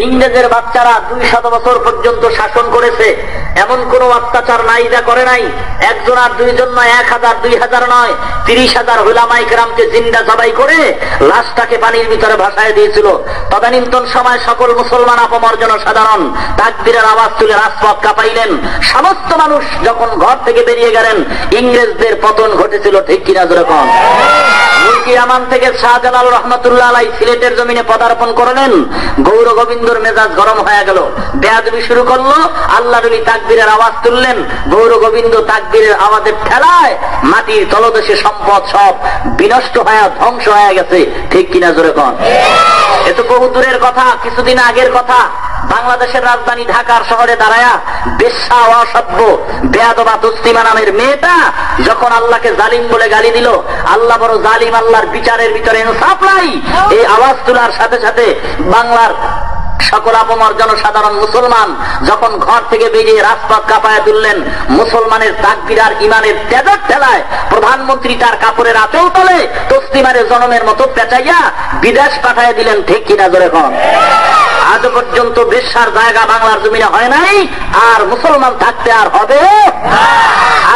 ইংরেজের বাচ্চারা 200 বছর পর্যন্ত শাসন করেছে, এমন কোন অত্যাচার নাই যা করে নাই। একজন আর দুইজন নয়, 1000 2000 নয়, 30,000 উলামায়ে কেরামকে জিন্দা জবাই করে লাশটাকে পানির ভিতরে ভাসায় দিয়েছিল। তদানীন্তন সময় সকল মুসলমান আপামর জনসাধারণ তাকবীরের আওয়াজ তুলে রাজপথ কাঁপাইলেন। সমস্ত মানুষ যখন ঘর থেকে বেরিয়ে গেলেন, ইংরেজদের পতন ঘটেছিল, ঠিক কিনা যেরকম। মুলকি আমান থেকে শাহজালাল রহমতুল্লাহ আলাইহি সিলেটের জমিনে পদার্পণ করলেন। গৌর গোবিন্দর মেজাজ গরম হয়ে গেল, বেয়াদবি শুরু করলো। আল্লাহর ওলি তাকবীরের আওয়াজ তুললেন, গৌর গোবিন্দ তাকবীরের আওয়াজের ঠেলায় মাটির তলদেশে সম্পদ সব বিনষ্ট হয়ে ধ্বংস হয়ে গেছে, ঠিক কিনা জোরে কোন। এ তো বহু দূরের কথা, কিছুদিন আগের কথা। বাংলাদেশের রাজধানী ঢাকার শহরে দাঁড়ায়া বেশ্যা অসভ্য বেয়াদবা তসলিমা নামের মেয়েটা যখন আল্লাহকে জালিম বলে গালি দিল, আল্লাহ বড় জালিম, আল্লাহর বিচারের ভিতরে ইনসাফ নাই, এই আওয়াজ তোলার সাথে সাথে বাংলার সকল আপামর জনসাধারণ মুসলমান যখন ঘর থেকে বেরিয়ে রাজপথ কাঁপায় তুললেন, মুসলমানের তাকবীর আর ইমানের তেজের ঠেলায় প্রধানমন্ত্রী তার কাপড়ের আঁচল তলে তসলিমারে জনমের মতো পেঁচাইয়া বিদেশ পাঠাইয়া দিলেন, ঠিক কিনা জোরে কোন। আজ পর্যন্ত বেশ্যার জায়গা বাংলার জমিনে হয় নাই, আর মুসলমান থাকতে আর হবে।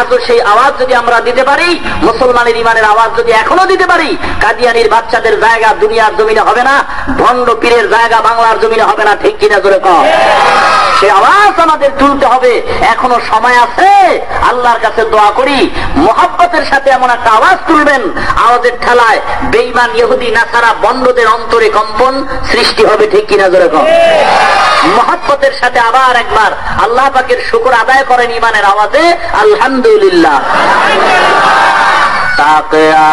আজও সেই আওয়াজ যদি আমরা দিতে পারি, মুসলমানের ইমানের আওয়াজ যদি এখনো দিতে পারি, কাদিয়ানির বাচ্চাদের জায়গা দুনিয়ার জমিনে হবে না, ভণ্ড পীরের জায়গা বাংলার জমিনে হবে না, ঠিক কিনা জোরে কম। সে আওয়াজ আমাদের তুলতে হবে, এখনো সময় আছে। আল্লাহর কাছে দোয়া করি, মোহাব্বতের সাথে এমন একটা আওয়াজ তুলবেন, আওয়াজের ঠেলায় বেঈমান ইহুদি নাসারা বন্ডদের অন্তরে কম্পন সৃষ্টি হবে, ঠিক কিনা জোরে কম। মোহাব্বতের সাথে আবার একবার আল্লাহ পাকের শুকর আদায় করেন ইমানের আওয়াজে, আলহামদুলিল্লাহ।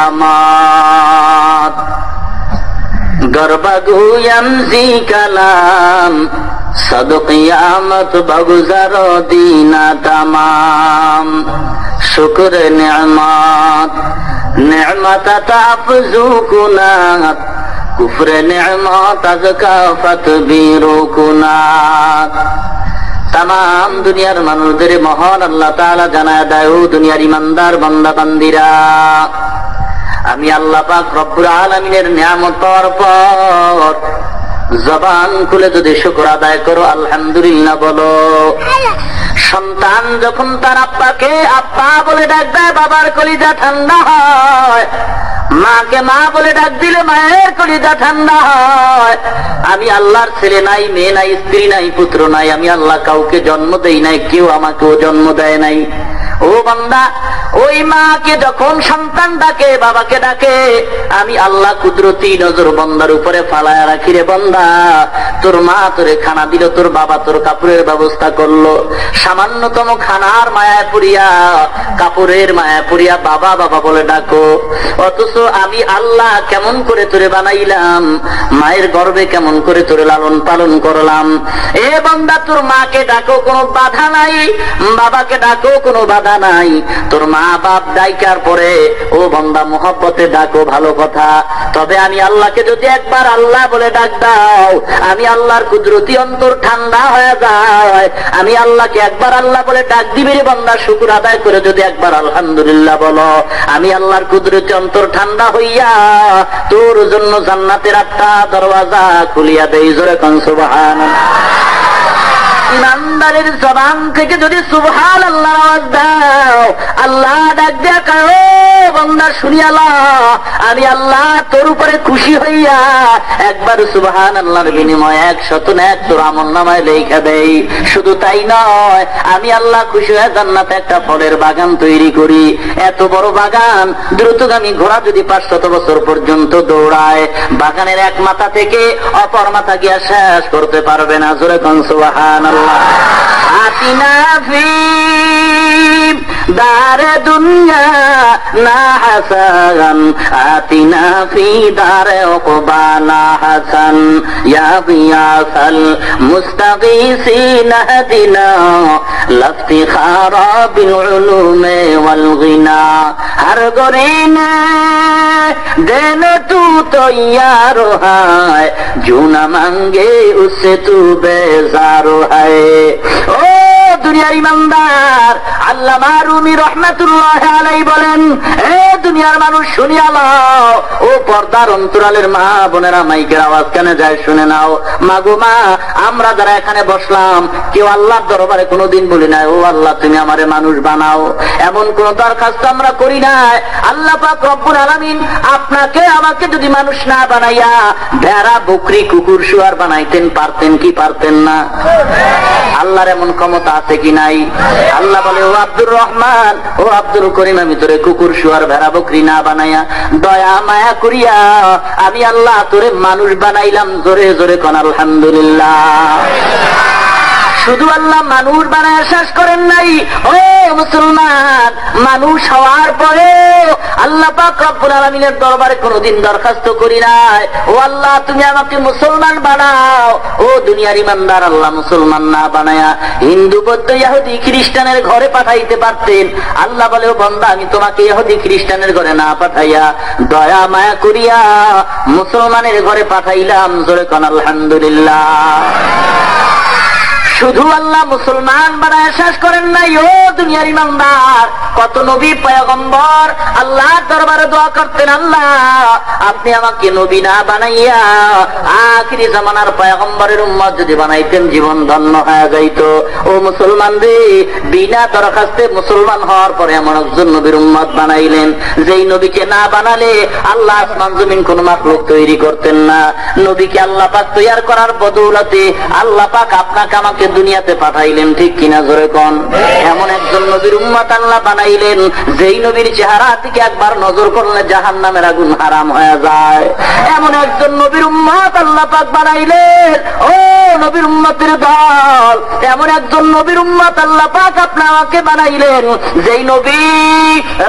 তাকিয়ামাত গর্বগুয়াম জি কালাম সদকিয়ামত বগুজার দিনা তামাম শুকর নেয়ামত নেয়ামত তাফজু কুনাত কুফর নেয়ামত আজকাফত বিরুকুনাত। তাম দুনিয়ার মানুষদের মহান আল্লাহ তাআলা জানায় দেয়, ও দুনিয়ার ইমানদার বান্দা বান্দিরা, আমি আল্লাহ পাক রব্বুল আলামিনের নিয়ামত পাওয়ার পর জবান খুলে যদি শুকর আদায় করো, আলহামদুলিল্লাহ বলো। সন্তান যখন তার আব্বাকে আব্বা বলে ডাক দেয়, বাবার কলিজা ঠান্ডা হয়। মাকে মা বলে ডাক দিলে মায়ের কলিজা ঠান্ডা হয়। আমি আল্লাহর ছেলে নাই, মেয়ে নাই, স্ত্রী নাই, পুত্র নাই, আমি আল্লাহ কাউকে জন্ম দেই নাই, কেউ আমাকেও জন্ম দেয় নাই। ও বান্দা, ওই মাকে যখন সন্তান ডাকে, বাবাকে ডাকে, আমি আল্লাহ কুদরতি নজর বান্দার উপরে ফালায়া রাখি। রে বান্দা, তোর মা তোরে খানা দিল, তোর বাবা তোর কাপড়ের ব্যবস্থা করলো, সামান্যতম খানার মায়ায় পড়িয়া, কাপড়ের মায়ায় পড়িয়া বাবা বাবা বলে ডাকো। অথচ আমি আল্লাহ কেমন করে তোরে বানাইলাম, মায়ের গর্ভে কেমন করে তোরে লালন পালন করলাম। এ বান্দা, তোর মাকে ডাকো, কোনো বাধা নাই, বাবাকে ডাকো, কোনো বাধা নাই। তোর মা বাপ ডাইকার পরে ও বান্দা মোহব্বতে ডাকো, ভালো কথা। তবে আমি আল্লাহকে যদি একবার আল্লাহ বলে ডাক দাও, আমি আল্লাহর কুদরতি অন্তর ঠান্ডা হয়ে যায়। আমি আল্লাহকে একবার আল্লাহ বলে ডাক দিবি রে বান্দা, শুকর আদায় করে যদি একবার আলহামদুলিল্লাহ বলো, আমি আল্লাহর কুদরতি অন্তর ঠান্ডা হইয়া তোর জন্য জান্নাতের 8টা দরওয়াজা খুলিয়া দেই। জোরে কোন সুবহানাল্লাহ। ইমানদারের জবান থেকে যদি সুবহানাল্লাহ আওয়াজ দাও, আল্লাহ ডাক দিয়া কও, বান্দা শুনিয়ালা, আমি আল্লাহ তোর উপরে খুশি হইয়া একবার সুবহানাল্লাহর বিনিময়ে 100 নেক তোর আমলনামায় লেখা দেই। শুধু তাই নয়, আমি আল্লাহ খুশি হয়ে জান্নাতে একটা ফলের বাগান তৈরি করি। এত বড় বাগান, দ্রুতগামী ঘোড়া যদি 500 বছর পর্যন্ত দৌড়ায়, বাগানের এক মাথা থেকে অপর মাথা গিয়া শেষ করতে পারবে না। জোরে কোন সুবহানাল্লাহ। আতিনা ফি দারে দুনিয়া না হাসান, আতিনা ফি দারে উকবা না হাসান, ইয়া গিয়াসাল মুস্তাগীসিন হাদিনা লাফতিখারা বিল উলুমে ওয়াল গিনা। হর গরিনে দেন তু তৈয়ার হয়, জু না মাঙ্গে উসসে তু বেজার হয়। ও দুনিয়ার ইমানদার, আল্লামা রুমি রাহমাতুল্লাহ আলাইহি বলেন, এ দুনিয়ার মানুষ শুনিয়া নাও, ও পর্দার অন্তরালের মা বোনেরা, মাইকের আওয়াজ কানে যায় শুনে নাও। মাগো মা, আমরা যারা এখানে বসলাম কেউ আল্লাহর দরবারে কোনোদিন বলি নাই, ও আল্লাহ তুমি আমারে মানুষ বানাও, এমন কোন দরখাস্ত আমরা করি নাই। আল্লাহ পাক রব্বুল আলামিন আপনাকে আমাকে যদি মানুষ না বানাইয়া ভেড়া বকরি কুকুর শুয়ার বানাইতেন, পারতেন কি পারতেন না? আল্লাহর এমন ক্ষমতা আছে কি নাই? আল্লাহ বলে, ও আব্দুর রহমান, ও আব্দুল করিম, আমি তোরে কুকুর শুয়ার ভেড়া বকরি না বানাইয়া দয়া মায়া করিয়া আমি আল্লাহ তোরে মানুষ বানাইলাম। জোরে জোরে কোন আলহামদুলিল্লাহ। শুধু আল্লাহ মানুষ বানায় শেষ করেন নাই, ও মুসলমান, মানুষ হওয়ার পরে আল্লাহ পাক রব্বুল আলামিনের দরবারে কোনদিন দরখাস্ত করি নাই, ও আল্লাহ তুমি আমাকে মুসলমান বানাও। ও দুনিয়ার ইমানদার, আল্লাহ মুসলমান না বানায়া হিন্দু বৌদ্ধ ইহুদি খ্রিস্টানের ঘরে পাঠাইতে পারতেন। আল্লাহ বলে, ও বান্দা, আমি তোমাকে ইহুদি খ্রিস্টানের ঘরে না পাঠাইয়া দয়া মায়া করিয়া মুসলমানের ঘরে পাঠাইলাম। জোরে কোন আলহামদুলিল্লাহ। শুধু আল্লাহ মুসলমান বানায় শেষ করেন নাই, ও দুনিয়ার ইমানদার, কত নবী পয়গম্বর আল্লাহর দরবারে দোয়া করতেন, আল্লাহ আপনি আমাকে নবী না বানাইয়া আখিরি জামানার পয়গম্বরের উম্মত যদি বানাইতেন, জীবন ধন্য হয়ে যাইত। ও মুসলমান রে, বিনা দরখাস্তে মুসলমান হওয়ার পরে এমন একজন নবীর উম্মত বানাইলেন, যেই নবীকে না বানালে আল্লাহ আসমান জমিন কোন মাখলুক তৈরি করতেন না। নবীকে আল্লাহ পাক তৈরি করার বদৌলতে আল্লাহ পাক আপনাকে আমাকে দুনিয়াতে পাঠাইলেন, ঠিক কিনা? জোরে কোন। এমন একজন নবীর উম্মত আল্লাহ বানাইলেন, যেই নবীর চেহারা থেকে একবার নজর করলে জাহান্নামের আগুন হারাম হয়ে যায়। এমন একজন নবীর উম্মত আল্লাহ পাক বানাইলেন, ও নবীর উম্মতের দল, এমন একজন নবীর উম্মত আল্লাহ পাক আপনি আমাকে বানাইলেন, যেই নবী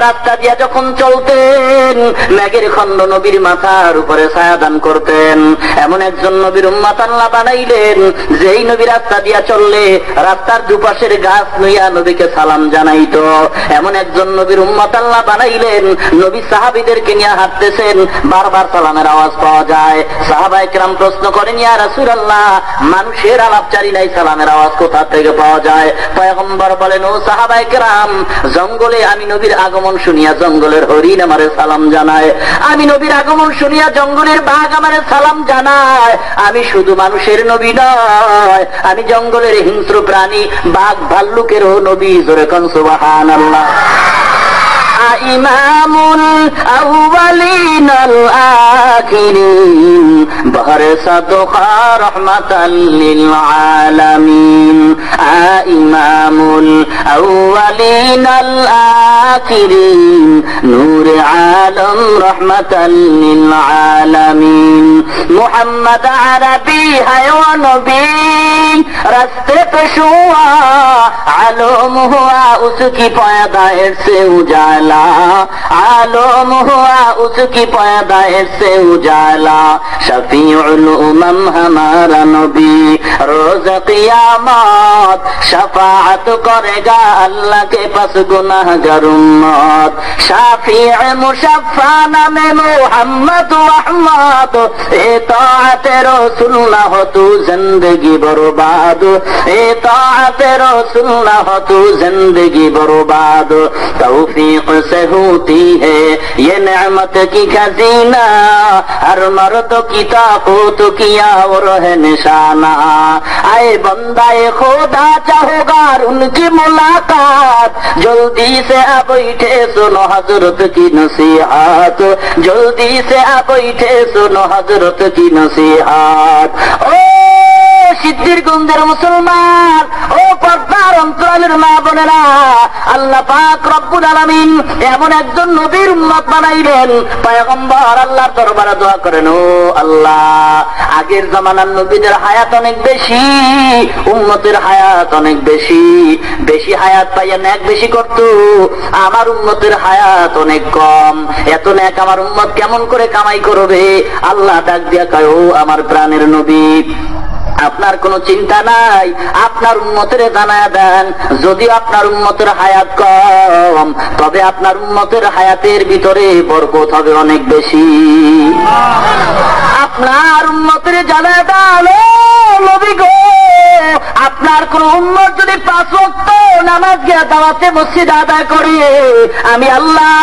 রাস্তা দিয়া যখন চলতেন মেঘের খণ্ড নবীর মাথার উপরে ছায়া দান করতেন। এমন একজন নবীর উম্মত আল্লাহ বানাইলেন, যেই নবী রাস্তা দিয়া চললে রাস্তার দুপাশের গাছ নইয়া নবীকে সালাম জানাইতো। এমন একজন নবীর উম্মত আল্লাহ বানাইলেন, নবী সাহাবীদেরকে নিয়ে হাঁটতেছেন, বারবার সালামের আওয়াজ পাওয়া যায়। সাহাবায়ে কেরাম প্রশ্ন করেন, ইয়া রাসূলুল্লাহ, মানুষের আলাপচারি নাই, সালামের আওয়াজ কোথা থেকে পাওয়া যায়? পয়গম্বর বলেন, ও সাহাবায়ে কেরাম, জঙ্গলে আমি নবীর আগমন শুনিয়া জঙ্গলের হরিণ আমারে সালাম জানায়, আমি নবীর আগমন শুনিয়া জঙ্গলের বাঘ আমারে সালাম জানায়। আমি শুধু মানুষের নবী নয়, আমি জঙ্গলের হিংস্র প্রাণী বাঘ ভাল্লুকেরও নবী। জোরে কোন সুবহানাল্লাহ। ইমামুল আউয়ালিনাল আখিরিন বারসাতুহা রাহমাতাল লিল আলামিন। ইমামুল আউয়ালিনাল আখিরিন নূরে আলম রাহমাতাল লিল আলামিন। মুহাম্মদ আরবি है वो नबी, रास्ते पे शुआ आलम हुआ उसकी पैदाइश से उजाला, आलम हुआ उसकी पैदाइश से उजाला। शफीउल उमम हमारा नबी रोज क़ियामत शफाअत करेगा अल्लाह के पास गुनाहगार उम्मत। शाफीअ मुशफ़्फ़ा नामे मुहम्मद अहमद, इताअत रसूल ना हो तू जिंदगी बर्बाद, इताअत रसूल ना हो तू जिंदगी बर्बाद। तौफीक से होती है ये नेमत की खजीना, हर मर्द की ताकूत किया और है निशाना। आए बंदाए खुदा चाहोगा उनकी मुलाकात, जल्दी से आ बैठे सुनो हजरत की नसीहत, जल्दी से आ बैठे सुनो हजरत की नसीहत। ओ সিদ্ধির গুঞ্জের মুসলমান, ও পর্দার অন্তরালের মা বোনেরা, আল্লাহ পাক রব্বুল আলামিন এমন একজন নবীর উম্মত বানাইলেন। পয়গম্বর আল্লাহর দরবারে দোয়া করেন, ও আল্লাহ, আগের জামানার নবীদের হায়াত অনেক বেশি, উম্মতের হায়াত অনেক বেশি, বেশি হায়াত পাইয়া নেক বেশি করতো, আমার উম্মতের হায়াত অনেক কম, এত নেক আমার উম্মত কেমন করে কামাই করবে? আল্লাহ ডাক দিয়া কয়, ও আমার প্রাণের নবী, আপনার কোনো চিন্তা নাই, আপনার উম্মতের জানায়া দেন, যদি আপনার উম্মতের হায়াত কম, তবে আপনার উম্মতের হায়াতের ভিতরে বরকত হবে অনেক বেশি। আপনার উম্মতের জানায়া দেন, ও নবী গো, আপনার কোন উম্মত যদি 5 ওয়াক্ত নামাজ গিয়া জামাতে মসজিদ আদায় করি, আমি আল্লাহ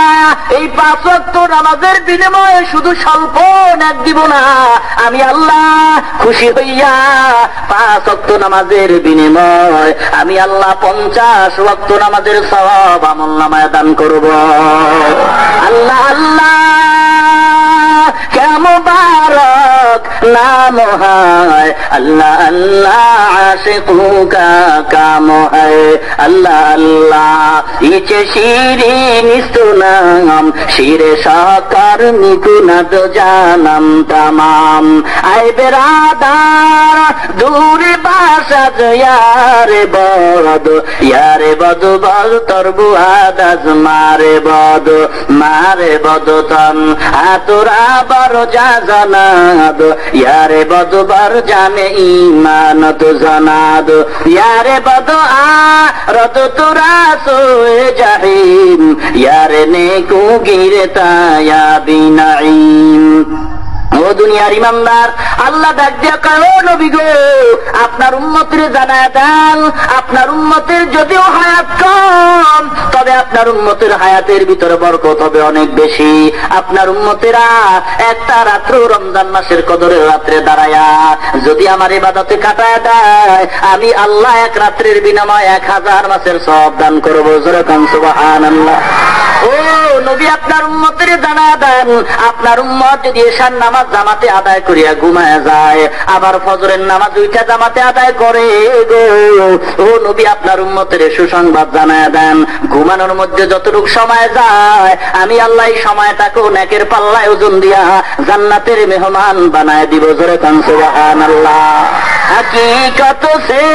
এই 5 ওয়াক্ত নামাজের বিনিময়ে শুধু স্বল্প নেক দিব না, আমি আল্লাহ খুশি হইয়া 5 ওয়াক্ত নামাজের বিনিময় আমি আল্লাহ 50 ওয়াক্ত নামাজের সওয়াব আমলনামায় দান করব। আল্লাহ আল্লাহ क्या मुबारक नाम है, अल्लाह अल्लाह आशिकों का काम है, अल्लाह अल्लाह इचे शीरी निस्तुनाम शीरे शाकर निकुनत जानम तमाम। आए बेरादार दूरी बासत यारे बद बद तरबु आदज मारे बद तन हातुरा बरो जा जनाद यारे बदो बर जाने ईमान तो जनाद यारे बदो आ रद तुरा सोए जहीम यारे नेकू गिरता या बिनाईम। ও দুনিয়ার ইমানদার, আল্লাহ ডাক দিয়া কয়, ও নবী গো, আপনার উম্মতের জানায়া দেন, আপনার উম্মতের যদিও হায়াত কম, তবে আপনার উম্মতের হায়াতের ভিতরে বরকত হবে অনেক বেশি। আপনার উম্মতেরা একটা রাত্র রমজান মাসের কদরের রাত্রে দাঁড়ায়া যদি আমার ইবাদতে কাটায় দেয়, আমি আল্লাহ এক রাত্রের বিনিময়ে 1000 মাসের সওয়াব দান করব। জোরে কান সুবহানাল্লাহ। ও নবী, আপনার উম্মতের জানায়া দেন, আপনার উম্মত যদি এশার নামাজ জামাতে আদায় করিয়া ঘুমায় যায়, আবার ফজরের নামাজ উঠা জামাতে আদায় করে গো, ও নবী আপনার উম্মতের সুসংবাদ জানায় দেন, ঘুমানোর মধ্যে যতটুকু সময় যায় আমি আল্লাহ এই সময়টাকেও নেকের পাল্লায় ওজন দিয়া জান্নাতের মেহমান বানায় দিব। জোরে কান সুবহানাল্লাহ। हकीकत से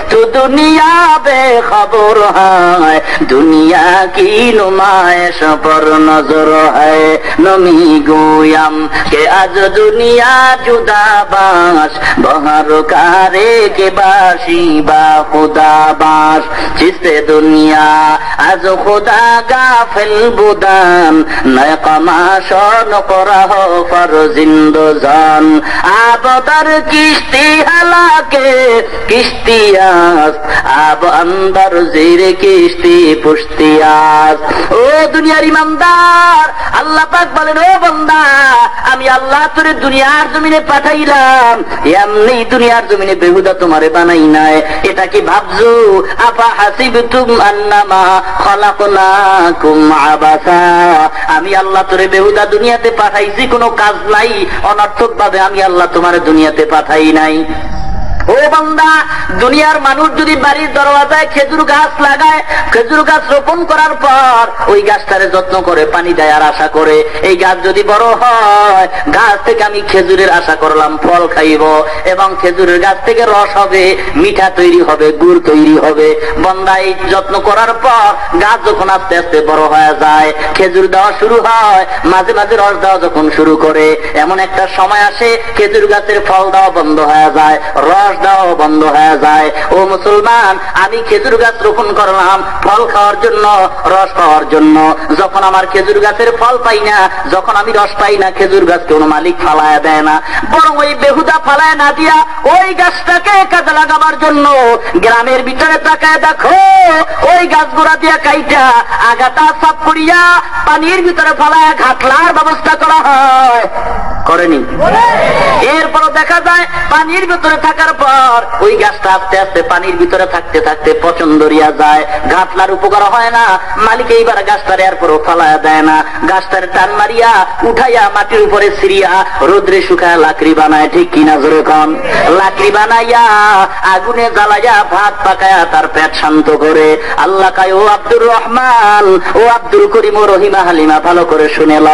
तो दुनिया बेखबर है, दुनिया की नुमाइश पर नजर है, नमी गोयम के आज दुनिया जुदा बाश बहर कारे के बाशी बा खुदा बाश जिससे दुनिया आज खुदा गाफिल बुदान नए कमाशन करा हो पर जिंदजान आबदर किश्ती के किश्तियास अब अंदर जीर किश्ती पुश्तियास। ও দুনিয়ার ইমানদার, আল্লাহ পাক বলেন, ও বান্দা, আমি আল্লাহ তোরে দুনিয়ার জমিনে পাঠাইলাম, এমনি দুনিয়ার জমিনে বেহুদা তোমারে বানাই নাই। এটা কি ভাবছো? আফা হাসিবতুম আন্নামা খলাকনাকুম আবাসা, আমি আল্লাহ তোরে বেহুদা দুনিয়াতে পাঠাইছি, কোনো কাজ নাই, অনর্থক ভাবে আমি আল্লাহ তোমারে দুনিয়াতে পাঠাই নাই। ও বান্দা, দুনিয়ার মানুষ যদি বাড়ির দরওয়াজায় খেজুর গাছ লাগায়, খেজুর গাছ রোপণ করার পর ওই গাছটারে যত্ন করে পানি দেয় আর আশা করে এই গাছ যদি বড় হয়, গাছ থেকে আমি খেজুরের আশা করলাম ফল খাইব এবং খেজুরের গাছ থেকে রস হবে, মিঠা তৈরি হবে, গুড় তৈরি হবে। বান্দা এই যত্ন করার পর গাছ যখন আস্তে আস্তে বড় হয়ে যায়, খেজুর দেওয়া শুরু হয়, মাঝে মাঝে রস দেওয়া যখন শুরু করে, এমন একটা সময় আসে খেজুর গাছের ফল দেওয়া বন্ধ হয়ে যায়, রস দাও বন্ধ হয়ে যায়। ও মুসলমান, আমি খেজুর গাছ রোপণ করলাম ফল খাওয়ার জন্য, রস পাওয়ার জন্য। যখন আমার খেজুর গাছের ফল পাই না, যখন আমি রস পাই না, খেজুর গাছ কোন মালিক ফালায় দেয় না, বরং ওই বেহুদা ফালায় না দিয়া ওই গাছটাকে কাজে লাগাবার জন্য গ্রামের ভিতরে তাকায় দেখো, ওই গাছগুলা দিয়া কাইটা আগাটা সাফ করিয়া পানির ভিতরে ফালায় ঘাটলার ব্যবস্থা করা হয়, করেনি? এরপর দেখা যায় পানির ভিতরে থাকার পর ওই গাছটা আস্তে আস্তে পানির ভিতরে থাকতে থাকতে পচন ধরিয়া যায়, ঘাটলার উপকার হয় না, মালিক এইবার গাছটারে এরপরও ফালায়া দেয় না, গাছটার টান মারিয়া উঠাইয়া মাটির উপরে সিরিয়া রোদ্রে শুকায় লাকড়ি বানায়। ঠিক কিনা জোরে কন? লাকড়ি বানাইয়া আগুনে জ্বালাইয়া ভাত পাকায়া তার পেট শান্ত করে। আল্লাহ কয়, ও আব্দুর রহমান, ও আব্দুল করিম, ও রহিমা হালিমা, ভালো করে শুনে ল,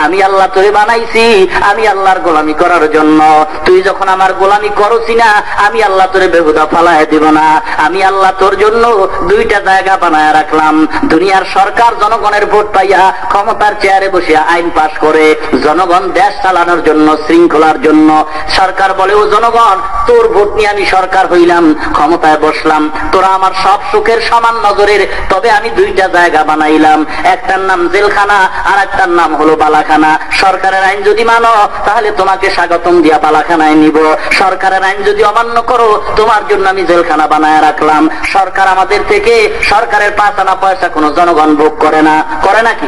আমি আল্লাহ তোরে বানাইছি আমি আল্লাহর গোলামি করার জন্য। তুই যখন আমার গোলামি করছি না, আমি আল্লাহ তোরে বেহুদা ফালায় দিব না। আমি আল্লাহ তোর জন্য 2টা জায়গা বানায় রাখলাম। দুনিয়ার সরকার জনগণের ভোট পাইয়া ক্ষমতার চেয়ারে বসিয়া আইন পাশ করে, জনগণ দেশ চালানোর জন্য, শৃঙ্খলার জন্য। সরকার বলে, ও জনগণ, তোর ভোট নিয়ে আমি সরকার হইলাম, ক্ষমতায় বসলাম, তোরা আমার সব সুখের সমান নজরের, তবে আমি 2টা জায়গা বানাইলাম, একটার নাম জেলখানা আর একটার নাম হলো বালাখানা। সরকারের আইন যদি মানো তাহলে তোমাকে স্বাগতম দিয়া বালাখানায় নিব, সরকারের আইন যদি অমান্য করো তোমার জন্য আমি জেলখানা বানায় রাখলাম। সরকার আমাদের থেকে, সরকারের 5 আনা পয়সা কোনো জনগণ ভোগ করে না, করে নাকি?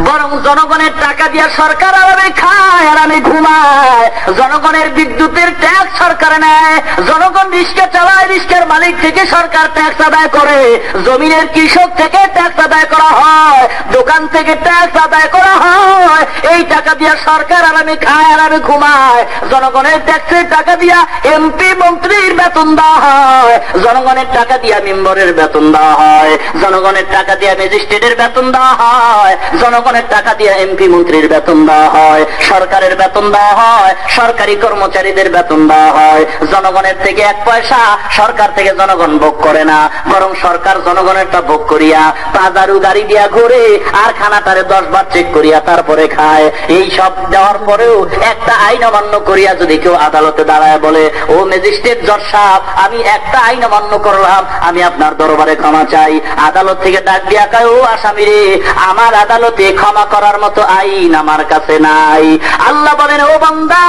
বরং জনগণের টাকা দিয়া সরকার আরামে খায়, আরামে ঘুমায়। জনগণের বিদ্যুতের ট্যাক্স সরকার নেয়, জনগণ রিক্সা চালায়, রিক্সার মালিক থেকে সরকার ট্যাক্স আদায় করে, জমিনের কৃষক থেকে ট্যাক্স আদায় করা হয়, দোকান থেকে ট্যাক্স আদায় করা হয়। এই টাকা দিয়া সরকার আরামে খায়, আরামে ঘুমায়। জনগণের ট্যাক্সের টাকা দিয়া এমপি মন্ত্রীর বেতন দেওয়া হয়, জনগণের টাকা দিয়া মেম্বরের বেতন দেওয়া হয়, জনগণের টাকা দিয়া ম্যাজিস্ট্রেটের বেতন দেওয়া হয়, জনগণের টাকা দিয়ে এমপি মন্ত্রীর বেতন দেওয়া হয়, সরকারের বেতন দেওয়া হয়, সরকারি কর্মচারীদের বেতন দেওয়া হয়। জনগণের থেকে 1 পয়সা সরকার থেকে জনগণ ভোগ করে না, বরং সরকার জনগণেরটা ভোগ করিয়া বাজারু গাড়ি দিয়া ঘুরে আর খানাটারে 10 বার চেক করিয়া তারপরে খায়। এই সব দেওয়ার পরেও একটা আইন অমান্য করিয়া যদি কেউ আদালতে দাঁড়ায় বলে, ও ম্যাজিস্ট্রেট জজ সাহেব, আমি একটা আইন অমান্য করলাম, আমি আপনার দরবারে ক্ষমা চাই। আদালত থেকে ডাক দিয়া কয়, ও আসামি রে, আমার আদালতে ক্ষমা করার মতো আইন আমার কাছে নাই। আল্লাহ বলেন, ও বান্দা,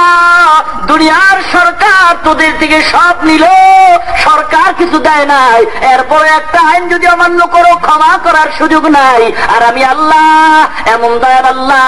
দুনিয়ার সরকার তোদের থেকে সব নিল, সরকার কিছু দেয় নাই, এরপরে একটা আইন যদি অমান্য করো ক্ষমা করার সুযোগ নাই। আর আমি আল্লাহ এমন দয়ার আল্লাহ,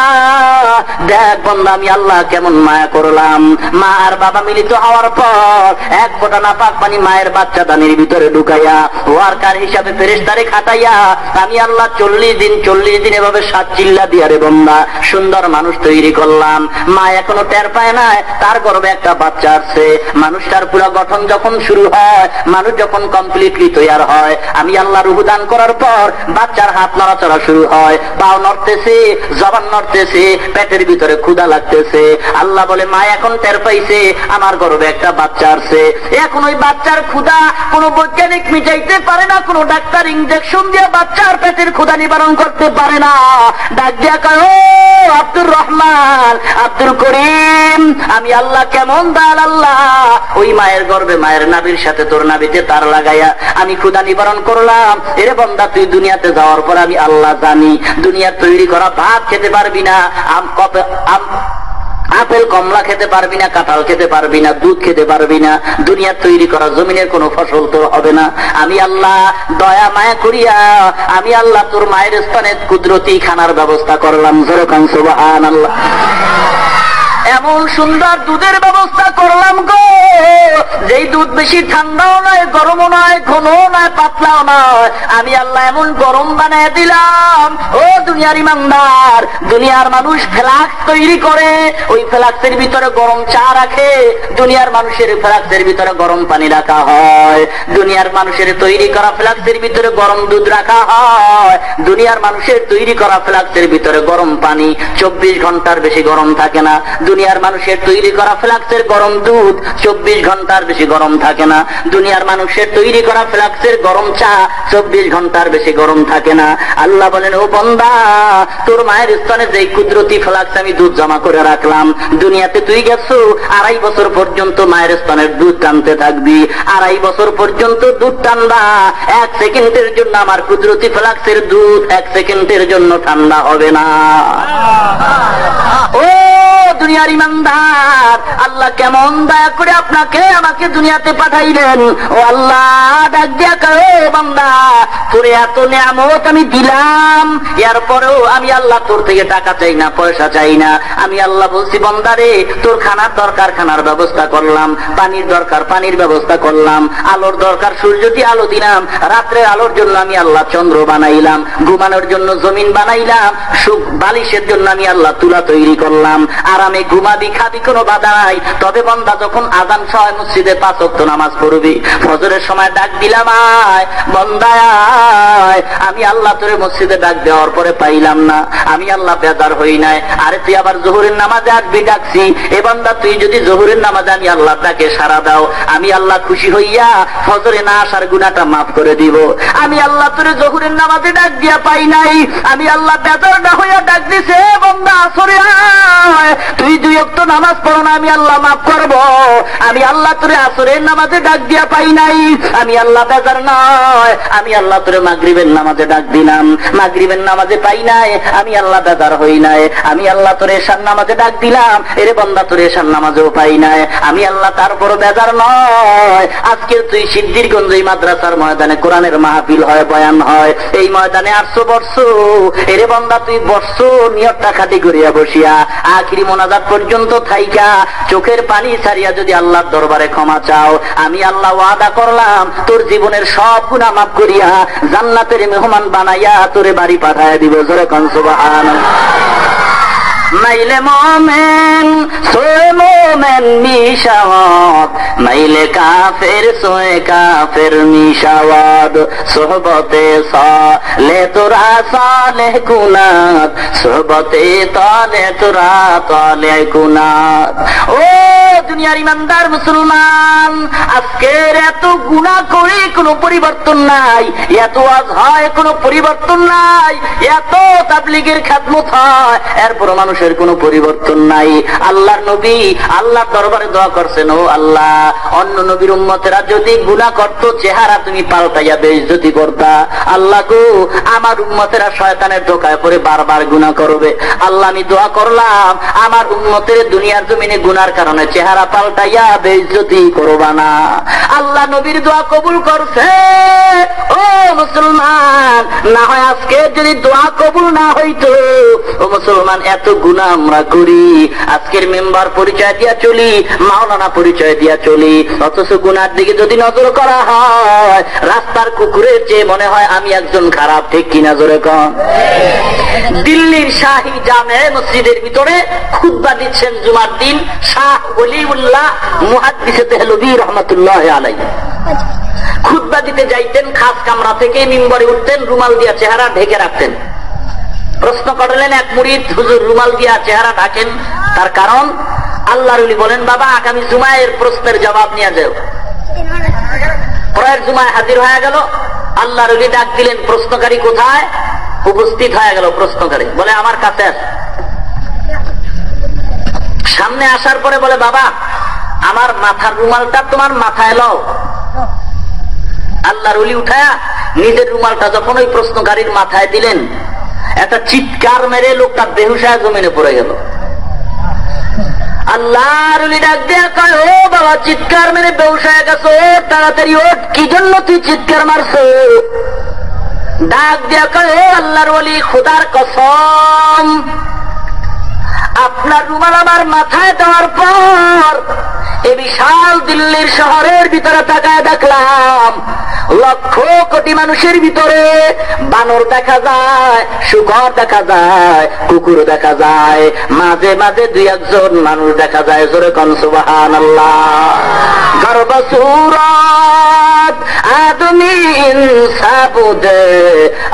দেখ বান্দা আমি আল্লাহ কেমন মায়া করলাম। মা আর বাবা মিলিত হওয়ার পর 1 ফোঁটা নাপাক পানি মায়ের বাচ্চা দানির ভিতরে ঢুকাইয়া ওয়ার্কার হিসাবে ফেরেশতারে খাটাইয়া আমি আল্লাহ 40 দিন এভাবে 7 চিল্লা দিয়া রে বন্ধা সুন্দর মানুষ তৈরি করলাম। মা এখনো টের পায় না তার গর্ভে একটা বাচ্চা আছে। মানুষটার পুরো গঠন যখন শুরু হয়, মানুষ যখন কমপ্লিটলি তৈয়ার হয়, আমি আল্লাহ রূহ দান করার পর বাচ্চার হাত নড়াচড়া শুরু হয়, পাও নড়তেছে, জবান নড়তেছে, পেটের ভিতরে ক্ষুধা লাগতেছে। আল্লাহ বলে, মা এখন টের পাইছে আমার গর্ভে একটা বাচ্চা আছে। এখন ওই বাচ্চার ক্ষুধা কোনো বৈজ্ঞানিক মিটাইতে পারে না, কোনো ডাক্তার ইনজেকশন দিয়ে বাচ্চার পেটের ক্ষুধা নিবারণ করতে পারে না। ডাক দিয়া কয়, ও আব্দুর রহমান, আব্দুল করিম, আমি আল্লাহ কেমন দাল আল্লাহ, ওই মায়ের গর্ভে মায়ের নাভির সাথে তোর নাভিতে তার লাগাইয়া আমি ক্ষুধা নিবারণ করলাম। এরে বন্দা, তুই দুনিয়াতে যাওয়ার পর আমি আল্লাহ জানি দুনিয়ার তৈরি করা ভাত খেতে পারবি না, আপেল কমলা খেতে পারবি না, কাঁঠাল খেতে পারবি না, দুধ খেতে পারবি না, দুনিয়ার তৈরি করা জমিনের কোনো ফসল তোর হবে না। আমি আল্লাহ দয়া মায়া করিয়া আমি আল্লাহ তোর মায়ের স্থানে কুদরতি খানার ব্যবস্থা করলাম। যেরকম সুবহানাল্লাহ, এমন সুন্দর দুধের ব্যবস্থা করলাম গো, যেই দুধ বেশি ঠান্ডাও নয়, গরমও নয়, ঘনও নয়, পাতলাও নয়। আমি আল্লাহ এমন গরম বানিয়ে দিলাম। ও দুনিয়ার ইমানদার, দুনিয়ার মানুষ ফ্লাক্স তৈরি করে, ওই ফ্লাক্সের ভিতরে গরম চা রাখে, দুনিয়ার মানুষের ফ্লাক্সের ভিতরে গরম পানি রাখা হয়। দুনিয়ার মানুষের তৈরি করা ফ্লাক্সের ভিতরে গরম দুধ রাখা হয়। দুনিয়ার মানুষের তৈরি করা ফ্লাক্সের ভিতরে গরম পানি 24 ঘন্টার বেশি গরম থাকে না। দুনিয়ার মানুষের তৈরি করা ফ্লাক্সের গরম দুধ 24 ঘন্টার বেশি গরম থাকে না। দুনিয়ার মানুষের তৈরি করা ফ্লাক্সের গরম চা 24 ঘন্টার বেশি গরম থাকে না। আল্লাহ বলেন, ও বান্দা, তোর মায়ের স্তনে যে কুদরতি ফ্লাক্স আমি দুধ জমা করে রাখলাম, দুনিয়াতে তুই গেছো 2.5 বছর পর্যন্ত মায়ের স্তনের দুধ টানতে থাকবি। 2.5 বছর পর্যন্ত দুধ টানবা, 1 সেকেন্ডের জন্য আমার কুদরতি ফ্লাক্সের দুধ 1 সেকেন্ডের জন্য ঠান্ডা হবে না। ও দুনিয়ার ইমানদার, আল্লাহ কেমন দয়া করে আপনাকে আমাকে দুনিয়াতে পাঠাইলেন। ও আল্লাহ ডাক দিয়া কয়, ও বান্দা, তোরে এত নিয়ামত আমি দিলাম, এরপরেও আমি আল্লাহ তোর থেকে টাকা চাই না, পয়সা চাই না। আমি আল্লাহ বলছি, বান্দারে, তোর খানার দরকার খানার ব্যবস্থা করলাম, পানির দরকার পানির ব্যবস্থা করলাম, আলোর দরকার সূর্য দিয়ে আলো দিলাম, রাত্রে আলোর জন্য আমি আল্লাহ চন্দ্র বানাইলাম, ঘুমানোর জন্য জমিন বানাইলাম, সুখ বালিশের জন্য আমি আল্লাহ তুলা তৈরি করলাম। আরামে ঘুমাবি, খাবি, কোনো বাধা নাই। তবে বান্দা যখন আযান হয় মসজিদে 5 ওয়াক্ত নামাজ পড়বি, ফজরের সময় ডাক দিলাম, আয় বান্দা আয়। আমি আল্লাহ তোরে মসজিদে ডাক দেওয়ার পরে পাইলাম না, আমি আল্লাহ বেজার হই নাই। আরে তুই আবার জোহরের নামাজে আসবি, ডাকছি, এ বান্দা তুই যদি জোহরের নামাজে আমি আল্লাহ তাকে সাড়া দাও, আমি আল্লাহ খুশি হইয়া ফজরে না আসার গুনাহটা মাফ করে দিব। আমি আল্লাহ তোরে জোহরের নামাজে ডাক দিয়া পাই নাই, আমি আল্লাহ বেজার না হইয়া ডাক দিছে, বান্দা আসরে আয়, তুই 2 ওয়াক্ত নামাজ পড়ো না, আমি আল্লাহ মাফ করব। আমি আল্লাহ তোরে আসরের নামাজে ডাক দিয়া পাই নাই, আমি আল্লাহ বেজার নয়। আমি আল্লাহ তোরে মাগরিবের নামাজে ডাক দিলাম, মাগরিবের নামাজে পাই নাই, আমি আল্লাহ বেজার হই নাই। আমি আল্লাহ তোরে এশার নামাজে ডাক দিলাম, এরে বান্দা তোরে এশার নামাজেও পাই নাই, আমি আল্লাহ তারপরও বেজার নয়। আজকে তুই সিদ্ধিরগঞ্জ এই মাদ্রাসার ময়দানে কোরআনের মাহফিল হয়, বয়ান হয়, এই ময়দানে 800 বর্ষ, এরে বান্দা তুই বর্ষ নিয়তটা খাটি করিয়া বসিয়া আখিরি মোনাজাত পর্যন্ত থাইকা চোখের পানি ছাড়িয়া যদি আল্লাহর দরবারে ক্ষমা চাও, আমি আল্লাহ ওয়াদা করলাম তোর জীবনের সব গুনাহ মাফ করিয়া জান্নাতের মেহমান বানাইয়া তোরে বাড়ি পাঠাইয়া দিব। জোরে কোন সুবহানাল্লাহ। মাইলে মোমেন সোয়ে মোমেন মিশাওয়াত, মাইলে কাফের সোয়ে কাফের মিশাওয়াত, সোহবতে সালে তোরা সালে কুনাত, সোহবতে তালে তোরা তালে কুনাত। ও দুনিয়ার ইমানদার মুসলমান, আজকের এত গুনাহ করে কোনো পরিবর্তন নাই, এত ওয়াজ হয় কোনো পরিবর্তন নাই, এত তাবলীগের খিদমত হয় এরপর মানুষের কোনো পরিবর্তন নাই। আল্লাহর নবী আল্লাহর দরবারে দোয়া করছেন, ও আল্লাহ, অন্য নবীর উম্মতেরা যদি গুনাহ করত চেহারা তুমি পাল্টাইয়া বেইজ্জতি করতা, আল্লাহ গো আমার উম্মতেরা শয়তানের ধোঁকায় পড়ে বারবার গুনাহ করবে। আল্লাহ আমি দোয়া করলাম আমার উম্মতের দুনিয়ার জমিনে গুনার কারণে চেহারা পাল্টাইয়া বেইজ্জতি করবা না। আল্লাহ নবীর দোয়া কবুল করছে। ও মুসলমান, না হয় আজকে যদি দোয়া কবুল না হইতো, ও মুসলমান এত গুনাহ আমরা করি, আজকের মেম্বার পরিচয় দিয়া চলি, মাওলানা পরিচয় দিয়া চলি, অথচ গুনার দিকে যদি নজর করা হয় রাস্তার কুকুরের চেয়ে মনে হয় আমি একজন খারাপ। ঠিক কিনা জোরে কন? দিল্লির শাহী জামে মসজিদের ভিতরে খুতবা দিচ্ছেন জুমার দিন শাহ ওলিউল্লাহ মুহাদ্দিস দেহলভী রহমাতুল্লাহ আলাইহি। খুতবা দিতে যাইতেন, খাস কামরা থেকে মিম্বরে উঠতেন, রুমাল দিয়া চেহারা ঢেকে রাখতেন। প্রশ্ন করলেন এক মুরিদ, হুজুর রুমাল দিয়া চেহারা ঢাকেন, তার কারণ? আল্লাহর ওলি বলেন, বাবা আগামী জুমায়ের প্রশ্নের জবাব নিয়ে যাও। পরের জুমায় হাজির হয়ে গেল, আল্লাহর ওলি ডাক দিলেন, প্রশ্নকারী কোথায়? উপস্থিত হয়ে গেল প্রশ্নকারী, বলে আমার কাছে আস। সামনে আসার পরে বলে, বাবা আমার মাথার রুমালটা তোমার মাথায় লও। আল্লাহর ওলি উঠায়া নিজের রুমালটা যখন ওই প্রশ্নকারীর মাথায় দিলেন, একটা চিৎকার মেরে লোকটা বেহুশ হয়ে জমিনে পড়ে গেল। আল্লাহর ওলি ডাক দেয়া কয়, ও বাবা চিৎকার মেরে বেহুশ হয়ে গেছো, তাড়াতাড়ি ওঠ, কি জন্য তুই চিৎকার মারছো? ডাক দেয়া কয়, ও আল্লাহর ওলি, খোদার কসম আপনার রুমাল আমার মাথায় দেওয়ার পর এই বিশাল দিল্লির শহরের ভিতরে তাকায় দেখলাম লক্ষ কোটি মানুষের ভিতরে বানর দেখা যায়, শুকর দেখা যায়, কুকুর দেখা যায়, মাঝে মাঝে 2-1 মানুষ দেখা যায়। জোরে কোন সুবহানাল্লাহ। গর্বসুরত আদমি ইনসাবুদে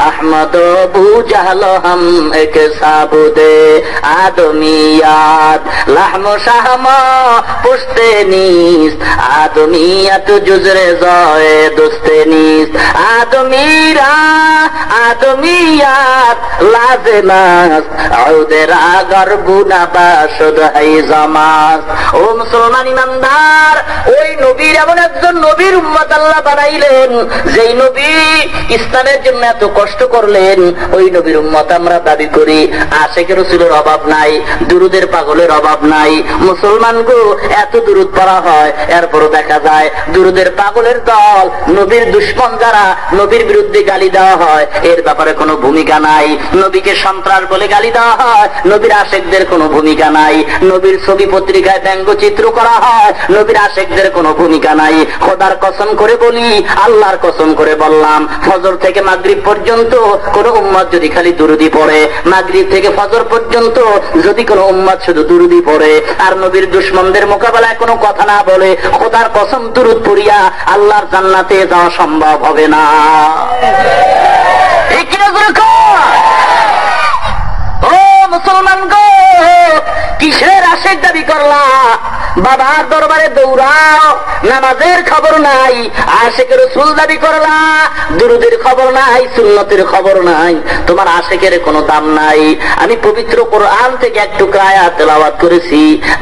আহমদ আবু জাহল হাম এক সাবুদে আদমিয়াত লাহম শাহম পুশতে নিস আদমিয়াত জুজরে জয়ে দুস্তে নিস আদমিরা আদমিয়াত লাজনাস আউদেরা গরবুনা বাসদ হাই জামাস। ও মুসলমান ইমানদার, ওই নবীর এমন একজন নবীর উম্মত আল্লাহ বানাইলেন, যেই নবী ইসলামের জন্য এত কষ্ট করলেন, ওই নবীর উম্মত আমরা দাবি করি। আশিকের রাসূলের অভাব নাই, দুরুদের পাগলের অভাব নাই। মুসলমান গো, এত দুরুদ পড়া হয়, এরপরও দেখা যায় দুরুদের পাগলের দল, নবীর দুশমন যারা, নবীর বিরুদ্ধে গালি দেওয়া হয়, এর ব্যাপারে কোনো ভূমিকা নাই। নবীকে সন্ত্রাস বলে গালি দেওয়া হয়, নবীর আশেকদের কোনো ভূমিকা নাই। নবীর ছবি পত্রিকায় ব্যঙ্গচিত্র করা হয়, নবীর আশেকদের কোনো ভূমিকা নাই। খোদার কসম করে বলি, আল্লাহর কসম করে বললাম, ফজর থেকে মাগরিব পর্যন্ত কোন উম্মত যদি খালি দুরুদি পড়ে, মাগরিব থেকে ফজর পর্যন্ত যদি কোন উম্মত শুধু দুরুদি পড়ে আর নবীর দুশমনদের মোকাবেলায় কোনো কথা না বলে, খোদার কসম দুরুদ পড়িয়া আল্লাহর জান্নাতে যাওয়া সম্ভব হবে না। ও মুসলমান গো, কিসের আশেক দাবি করলা? বাবার দরবারে দৌড়াও, নামাজের খবর নাই, আশেকের রাসূল দাবি করলা, দুরুদের খবর নাই, সুন্নতের খবর নাই, তোমার আশেকের কোনো দাম নাই। আমি পবিত্র কোরআন থেকে একটু আয়াত তেলাওয়াত করেছি।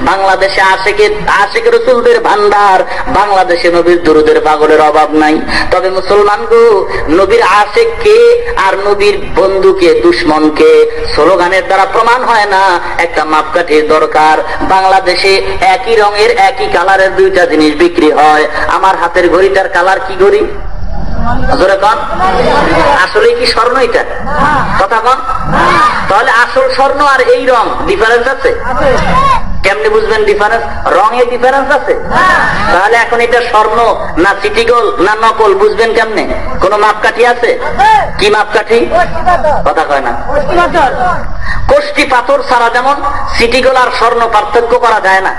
বাংলাদেশে আশেকের রাসূলদের ভান্ডার, বাংলাদেশে নবীর দুরুদের পাগলের অভাব নাই। তবে মুসলমান গো, নবীর আশেককে আর নবীর বন্ধুকে দুশ্মনকে স্লোগানের দ্বারা প্রমাণ হয় না, একটা মাপকাঠির দরকার। বাংলাদেশে একই রঙের একই কালারের দুইটা জিনিস বিক্রি হয়। আমার হাতের ঘড়িটার কালার কি ঘড়ি? আসলে কি স্বর্ণ এটা? কথা কন। তাহলে আসল স্বর্ণ আর এই রং ডিফারেন্স আছে? কেমনি বুঝবেন ডিফারেন্স? রঙে ডিফারেন্স আছে? তাহলে এখন এটা স্বর্ণ না সিটিগোল না নকল বুঝবেন কেমনে? কোন মাপকাঠি আছে? কি মাপকাঠি? কথা কয় না। কোষ্টি পাথর ছাড়া যেমন সিটিগোল আর স্বর্ণ পার্থক্য করা যায় না।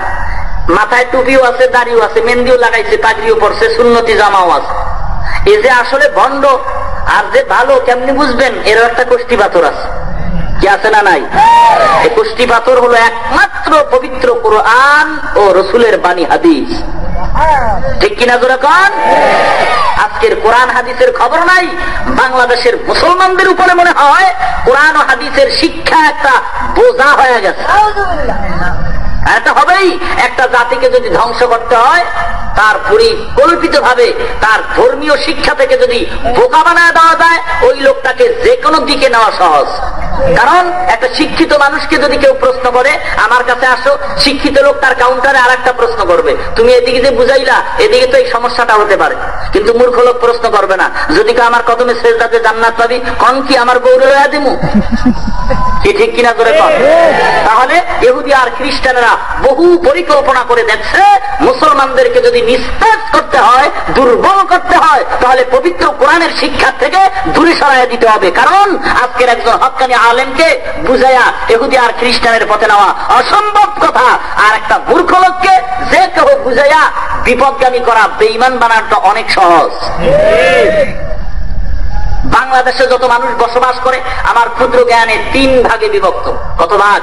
মাথায় টুপিও আছে, দাড়িও আছে, মেহেন্দিও লাগাইছে, পাগড়িও পরছে, সুন্নতি জামাও আছে। এই যে আসলে ভণ্ড আর যে ভালো কেমনি বুঝবেন? এরও একটা কোষ্টি পাথর আছে, কি আছে না নাই? এই কোষ্টি পাথর হলো একমাত্র পবিত্র কোরআন ও রসুলের বাণী হাদিস। ঠিক কিনা জোরে কোন? আজকের কোরআন হাদিসের খবর নাই। বাংলাদেশের মুসলমানদের উপরে মনে হয় কোরআন ও হাদিসের শিক্ষা একটা বোঝা হয়ে গেছে। এটা হবেই। একটা জাতিকে যদি ধ্বংস করতে হয়, তার পরিকল্পিত ভাবে তার ধর্মীয় শিক্ষা থেকে যদি বোকা বানায় দেওয়া যায়, ওই লোকটাকে যে কোনো দিকে নেওয়া সহজ। কারণ একটা শিক্ষিত মানুষকে যদি কেউ প্রশ্ন করে, আমার কাছে আসো, শিক্ষিত লোক তার কাউন্টারে আর একটা প্রশ্ন করবে, তুমি এদিকে যে বুঝাইলা এদিকে তো এই সমস্যাটা হতে পারে। কিন্তু মূর্খ লোক প্রশ্ন করবে না, যদি আমার কদমে সেজদাতে জান্নাত পাবি, কন কি আমার গৌরে লয়া দিমু? কি ঠিক কিনা জোরে কন? তাহলে ইহুদি আর খ্রিস্টানেরা বহু পরিকল্পনা করে দেখছে, মুসলমানদেরকে যদি নিস্তেজ করতে হয়, দুর্বল করতে হয়, তাহলে পবিত্র কোরআনের শিক্ষা থেকে দূরে সরাইয়া দিতে হবে। কারণ আজকের একজন হক্কানি আলেমকে বুঝাইয়া ইহুদি আর খ্রিস্টানের পথে নেওয়া অসম্ভব কথা, আর একটা মূর্খ লোককে যে কেউ বুঝাইয়া বিপদগামী করা, বেঈমান বানানোটা অনেক সহজ। বাংলাদেশে যত মানুষ বসবাস করে, আমার ক্ষুদ্র জ্ঞানে 3 ভাগে বিভক্ত। কত ভাগ?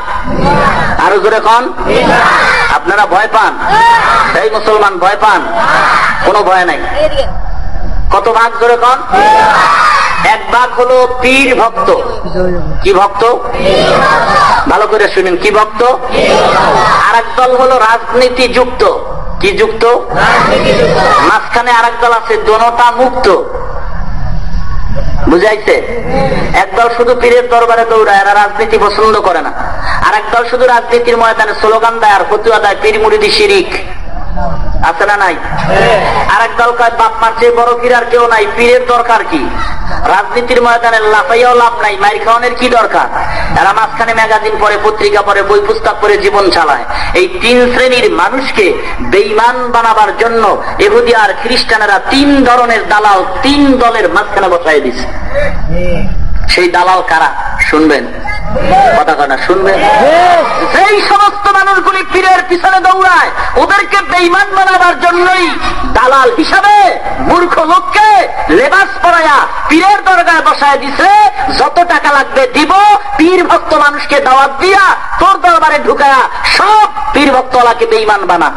আরো জোরে কন। আপনারা ভয় পান? এই মুসলমান ভয় পান? কোনো ভয় নাই। কত ভাগ জোরে কন? 1 ভাগ হলো পীর ভক্ত। কি ভক্ত? ভালো করে শুনেন, কি ভক্ত? আর এক দল হলো রাজনীতি যুক্ত। কি যুক্ত? মাঝখানে আর এক দল আছে দোনোটা মুক্ত। বুঝাইছে? একদল শুধু পীরের দরবারে দৌড়ায়, এরা রাজনীতি পছন্দ করে না। আর একদল শুধু রাজনীতির ময়দানে স্লোগান দেয় আর ফতুয়া দেয়, পীর মুরিদি শিরিক। আছে না নাই? আর একদল কয় বাপ মার চেয়ে বড় পীর আর কেউ নাই, পীরের দরকার কি? রাজনীতির ময়দানে লাফাইয়াও লাভ নাই, মাইর খাওয়ানোর কি দরকার? এরা মাঝখানে ম্যাগাজিন পড়ে, পত্রিকা পড়ে, বই পুস্তক পড়ে জীবন চালায়। এই 3 শ্রেণীর মানুষকে বেঈমান বানাবার জন্য ইহুদি আর খ্রিস্টানেরা 3 ধরনের দালাল 3 দলের মাঝখানে বসাই দিছে। সেই দালাল কারা? শুনবেন কথা কথা শুনবেন। সেই সমস্ত মানুষগুলি পীরের পিছনে দৌড়ায়, ওদেরকে বেঈমান বানাবার জন্যই দালাল হিসাবে মূর্খ লোককে লেবাস পরাইয়া পীরের দরগায় বসায় দিছে। যত টাকা লাগবে দিব, পীর ভক্ত মানুষকে দাওয়াত দিয়া তোর দরবারে ঢুকায়া সব পীর ভক্তওয়ালাকে বেঈমান বানা।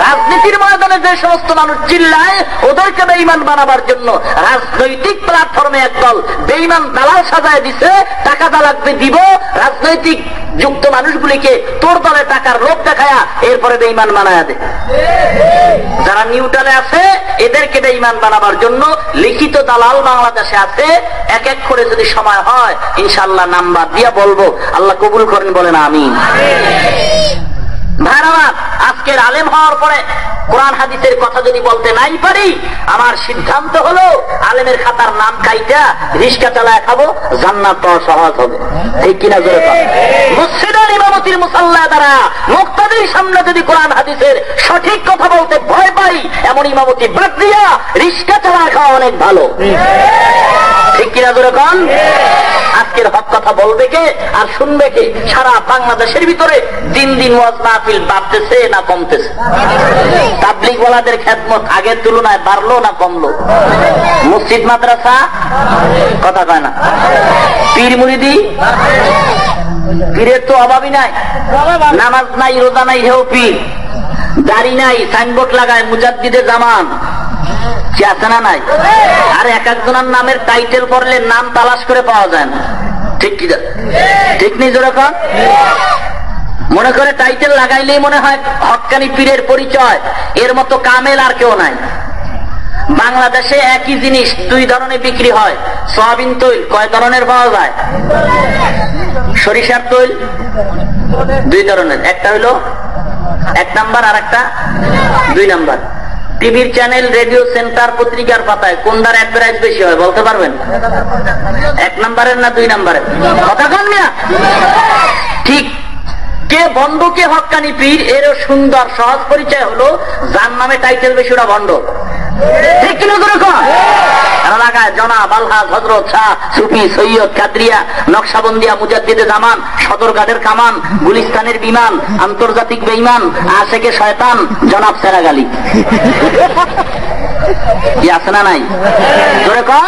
রাজনীতির ময়দানে যে সমস্ত মানুষ চিল্লায়, ওদেরকে বেঈমান বানাবার জন্য রাজনৈতিক প্ল্যাটফর্মে একদল বেঈমান দালাল সাজায় দিছে। টাকা যা লাগবে দিব, রাজনৈতিক যুক্ত মানুষগুলিকে তোর দলে টাকার লোভ দেখায়া এরপরে বেঈমান বানায়া দে। যারা নিউট্রালে আছে এদেরকে বেঈমান বানাবার জন্য লিখিত দালাল বাংলাদেশে আছে। এক এক করে যদি সময় হয় ইনশাআল্লাহ নাম্বার দিয়া বলবো, আল্লাহ কবুল করেন, বলেন আমিন। ভাইরা, আজকের আলেম হওয়ার পরে কোরআন হাদিসের কথা যদি বলতে নাই পারি, আমার সিদ্ধান্ত হলো আলেমের খাতার নাম কাইটা রিস্কা চালায় খাবো, জান্নাত পাওয়া সহজ হবে। ঠিক কিনা জোরে বলেন? মসজিদের ইমামতির মুসাল্লা দ্বারা মুক্তাদির সামনে যদি কোরআন হাদিসের সঠিক কথা বলতে ভয় পাই, এমন ইমামতি বাদ দিয়া রিস্কা চালায় খাওয়া অনেক ভালো। ঠিক কিনা জোরে কোন? আজকের হক কথা বলবে কে আর শুনবে কে? সারা বাংলাদেশের ভিতরে দিন দিন ওয়াজ মাহফিল বাড়তেছে না কমতেছে? তাবলীগ ওয়ালাদের খেদমত আগের তুলনায় বাড়লো না কমলো? মসজিদ মাদ্রাসা কথা কয় না, পীর মুরিদি পীরের তো অভাবই নাই, নামাজ নাই, রোজা নাই, হেও পীর। দাড়ি নাই, সাইনবোর্ড লাগায় মুজাদ্দিদে জামান, কি আছে না নাই? আর এক একজনের নামের টাইটেল পড়লে নাম তালাশ করে পাওয়া যায় না, ঠিক কি ঠিক নেই? যেরকম মনে করে টাইটেল লাগাইলেই মনে হয় হক্কানি পীরের পরিচয়, এর মতো কামেল আর কেউ নাই। বাংলাদেশে একই জিনিস দুই ধরনের বিক্রি হয়। সয়াবিন তৈল কয় ধরনের পাওয়া যায়? সরিষার তৈল দুই ধরনের, একটা হলো 1 নাম্বার আর একটা 2 নাম্বার। টিভির চ্যানেল, রেডিও সেন্টার, পত্রিকার পাতায় কোনটার অ্যাডভার্টাইজ বেশি হয় বলতে পারবেন? 1 নাম্বারের না 2 নাম্বারের? কথা কন না। ঠিক কে ভণ্ড কে হক্কানি পীর এরও সুন্দর সহজ পরিচয় হলো যার নামে টাইটেল বেশি ওরা ভণ্ড, ঠিক কিনা? এলাকায় জনাব, আলহাজ, হযরত, শাহ, সুফি, সৈয়দ, কাদরিয়া, নকশাবন্দিয়া, মুজাদ্দিদে জামান, সদরঘাটের কামান, গুলিস্তানের বিমান, আন্তর্জাতিক বেঈমান, আশেকে শয়তান, জনাব সেরাগালি, কি আছে না নাই? জোরে কর।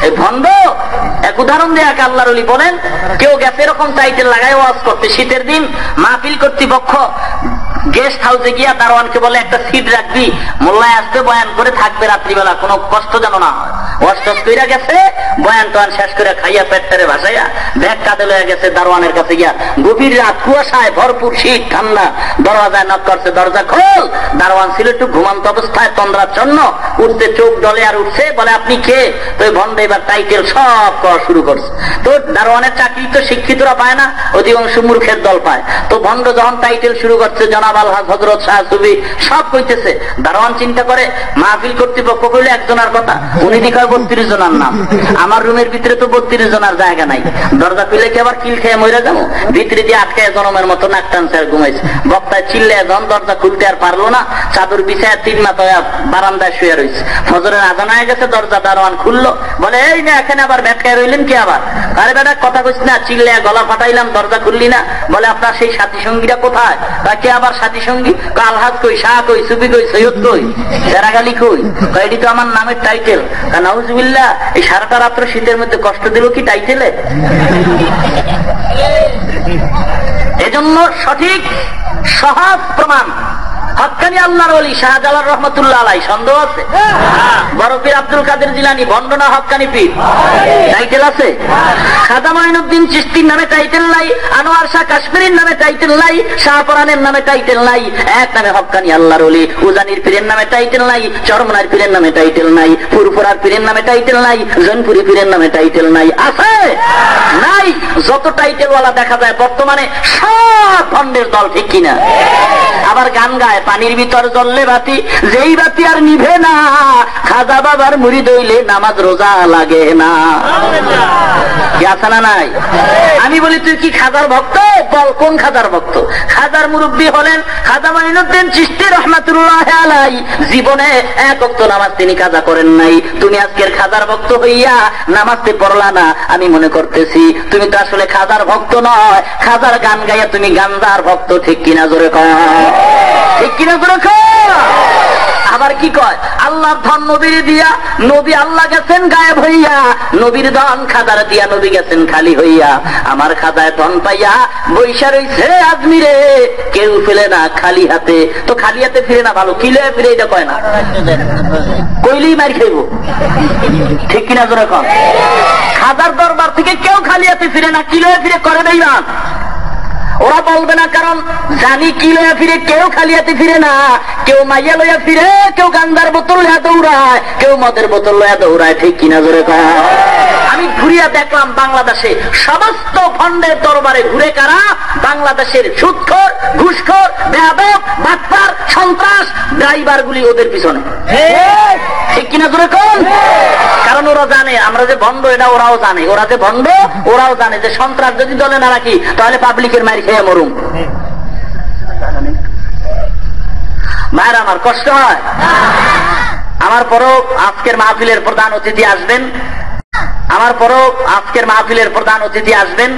এই ভণ্ড এক উদাহরণ দেয়া আল্লাহর ওলি বলেন, কেউ গেছে এরকম টাইটেল লাগায় ওয়াজ করতে, শীতের দিন মাহফিল কর্তৃপক্ষ গেস্ট হাউসে গিয়া দারোয়ানকে বলে একটা সিট রাখবি, মোল্লায় আসতে বয়ান করে থাকবে রাত্রিবেলা, কোনো কষ্ট যেন না হয়। অষ্টস কইরা গেছে, বয়ান টয়ান শেষ করে খাইয়া পেটটারে ভাসাইয়া ব্যাগ কাঁধে লয়ে গেছে দারোয়ানের কাছে গিয়া। গভীর রাত, কুয়াশায় ভরপুর, শীত ঠান্ডা, দরওয়াজায় নক করছে, দরজা খোল। দারোয়ান ছিল একটু ঘুমন্ত অবস্থায়, তন্দ্রার জন্য উঠতে চোখ ডলে আর উঠছে, বলে আপনি কে? তো ভণ্ড এবার টাইটেল সব করা শুরু করছে। তো দারোয়ানের চাকরি তো শিক্ষিতরা পায় না, অধিকাংশ মূর্খের দল পায়। তো ভণ্ড যখন টাইটেল শুরু করছে, জনাব, আলহাজ, হযরত, শাহ, সুফি সব কইতেছে, দারোয়ান চিন্তা করে মাহফিল কর্তৃপক্ষ কইলে একজনের কথা, উনি দিকে 32 জনের নাম, আমার রুমের ভিতরে তো 32 জনের জায়গা নাই, দরজা খুলে কি আবার কিল খেয়ে মরে যাবো? ভিতরে দিয়ে আটকায় জনমের মতো নাক টানছে আর ঘুমাইছে। বক্তায় চিল্লে যখন দরজা খুলতে আর পারলো না, চাদর বিছায় 3 মাথা বারান্দায় শুয়ে রয়েছে। ফজরের আজান হয়ে গেছে, দরজা দারোয়ান খুললো, বলে এই না এখানে আবার ব্যাটকায় রইলেন কি আবার? আরে বেটা কথা কইস না, চিল্লে গলা ফাটাইলাম, দরজা খুললি না। বলে আপনার সেই সাথী সঙ্গীরা কোথায়? কে আবার সাথী সঙ্গী? আলহাজ কই, শাহ কই, সুফি কই, সৈয়দ কই, সেরাগালি কই? এটি তো আমার নামের টাইটেল। নাউজুবিল্লাহ, এই সারাটা রাত্র শীতের মধ্যে কষ্ট দিল কি টাইটেলে? এজন্য সঠিক সহজ প্রমাণ হক্কানি আল্লাহর ওলি শাহজালাল রহমাতুল্লাহ আলাইহি। সন্দেহ আছে? বড় পীর আব্দুল কাদের জিলানী ভণ্ড না হক্কানি পীর? টাইটেল আছে? খাজা মাইনুদ্দিন চিশতির নামে টাইটেল নাই, আনোয়ার শাহ কাশ্মীরের নামে টাইটেল নাই, শাহপরানের নামে টাইটেল নাই, এক নামে হক্কানি আল্লাহর ওলি। উজানির পীরের নামে টাইটেল নাই, চরমনার পীরের নামে টাইটেল নাই, ফুরফুরার পীরের নামে টাইটেল নাই, জৈনপুরি পীরের নামে টাইটেল নাই। আছে? নাই। যত টাইটেল ওয়ালা দেখা যায় বর্তমানে সব ভণ্ডের দল, ঠিক কিনা? আবার গান গায়, পানির ভিতর জ্বললে বাতি, যেই বাতি আর নিভে না, খাজা বাবার মুরিদ হইলে নামাজ রোজা লাগে না। কি আছে না নাই? আমি বলি তুই কি খাজার ভক্ত? বল কোন খাজার ভক্ত? খাজার মুরব্বী হলেন খাজা মাইনুদ্দিন চিশতি রহমাতুল্লাহ আলাইহি। জীবনে 1 ওয়াক্ত নামাজ তিনি কাজা করেন নাই। তুমি আজকের খাজার ভক্ত হইয়া নামাজতে পড়লা না, আমি মনে করতেছি তুমি তো আসলে খাজার ভক্ত নয়, খাজার গান গাইয়া তুমি গান্ধার ভক্ত, ঠিক কিনা? জোরে কয় ঠিক কিনা? জোরে কয়। আবার কি কয়? আল্লাহর ধন নবীর দিয়া, নবী আল্লাহ গেছেন গায়েব হইয়া, নবীর ধন খাজার দিয়া, নবী গেছেন খালি হইয়া। আমার খাজায় ধন পাইয়া বৈশা রইছে আজমিরে, কেউ ফেলে না খালি হাতে। তো খালি হাতে ফিরে না ভালো, কিলে ফিরে এটা কয় না, কইলেই মার খাইব, ঠিক কিনা? জোরে কয়। খাজার দরবার থেকে কেউ খালি হাতে ফিরে না, কিলে ফিরে করে দেই না। ওরা বলবে না, কারণ জানি কি লইয়া ফিরে কেউ খালি হাতে ফিরে না। কেউ মাইয়া লইয়া ফিরে, কেউ গান্ধার বোতল লইয়া দৌড়ায়, কেউ মদের বোতল লইয়া দৌড়ায়, ঠিক কিনা? জোরে কয়। আমি ঘুরিয়া দেখলাম বাংলাদেশে সমস্ত ভণ্ডের দরবারে ঘুরে কারা? বাংলাদেশের সুদখোর, ঘুষখোর, বেয়াদব, বাটপার, সন্ত্রাস, ড্রাইভার গুলি ওদের পিছনে, ঠিক কিনা? জোরে কোন? কারণ ওরা জানে আমরা যে ভণ্ড, এটা ওরাও জানে। ওরা যে ভণ্ড ওরাও জানে যে সন্ত্রাস যদি দলে না রাখি তাহলে পাবলিকের মারি খেয়ে মরুম। ভাইরা আমার কষ্ট হয়। আমার পরও আজকের মাহফিলের প্রধান অতিথি আসবেন, আমার পরও আজকের মাহফিলের প্রধান অতিথি আসবেন